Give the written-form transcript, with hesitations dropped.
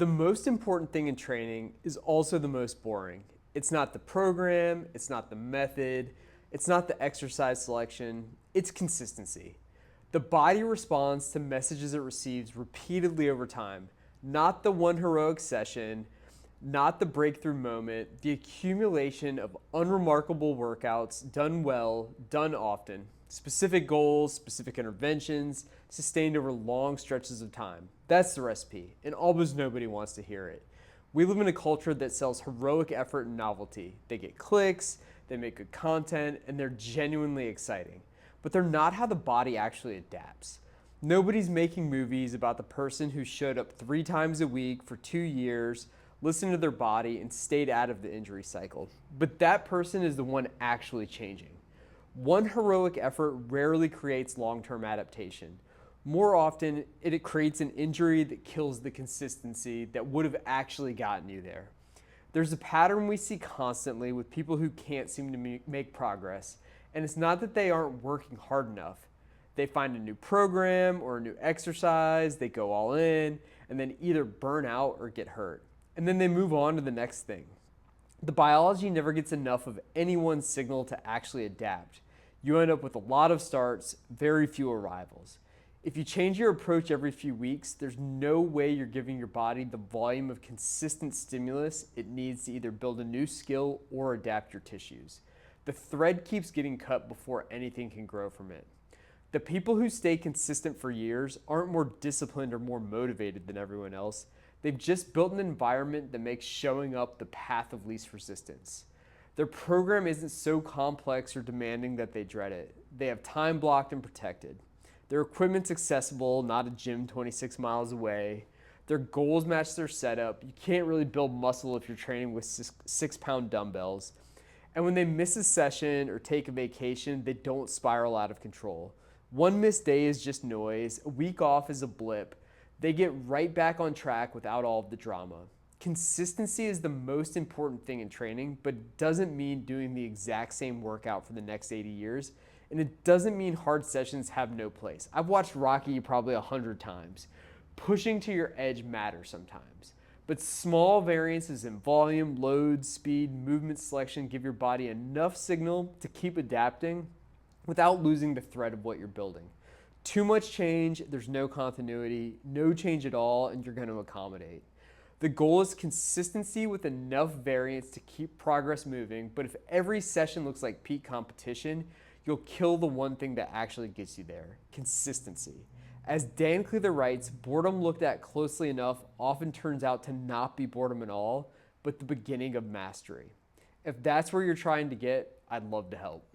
The most important thing in training is also the most boring. It's not the program, it's not the method, it's not the exercise selection, it's consistency. The body responds to messages it receives repeatedly over time, not the one heroic session, not the breakthrough moment, the accumulation of unremarkable workouts done well, done often, specific goals, specific interventions, sustained over long stretches of time. That's the recipe, and almost nobody wants to hear it. We live in a culture that sells heroic effort and novelty. They get clicks, they make good content, and they're genuinely exciting. But they're not how the body actually adapts. Nobody's making movies about the person who showed up 3 times a week for 2 years, listened to their body, and stayed out of the injury cycle. But that person is the one actually changing. One heroic effort rarely creates long-term adaptation. More often, it creates an injury that kills the consistency that would have actually gotten you there. There's a pattern we see constantly with people who can't seem to make progress, and it's not that they aren't working hard enough. They find a new program or a new exercise, they go all in, and then either burn out or get hurt. And then they move on to the next thing. The biology never gets enough of any one signal to actually adapt. You end up with a lot of starts, very few arrivals. If you change your approach every few weeks, there's no way you're giving your body the volume of consistent stimulus it needs to either build a new skill or adapt your tissues. The thread keeps getting cut before anything can grow from it. The people who stay consistent for years aren't more disciplined or more motivated than everyone else. They've just built an environment that makes showing up the path of least resistance. Their program isn't so complex or demanding that they dread it. They have time blocked and protected. Their equipment's accessible, not a gym 26 miles away. Their goals match their setup. You can't really build muscle if you're training with 6-pound dumbbells. And when they miss a session or take a vacation, they don't spiral out of control. One missed day is just noise. A week off is a blip. They get right back on track without all of the drama. Consistency is the most important thing in training, but it doesn't mean doing the exact same workout for the next 80 years. And it doesn't mean hard sessions have no place. I've watched Rocky probably 100 times. Pushing to your edge matters sometimes. But small variances in volume, load, speed, movement selection give your body enough signal to keep adapting without losing the thread of what you're building. Too much change, there's no continuity, no change at all, and you're going to accommodate. The goal is consistency with enough variance to keep progress moving, but if every session looks like peak competition, you'll kill the one thing that actually gets you there, consistency. As Dan Cleather writes, boredom looked at closely enough often turns out to not be boredom at all, but the beginning of mastery. If that's where you're trying to get, I'd love to help.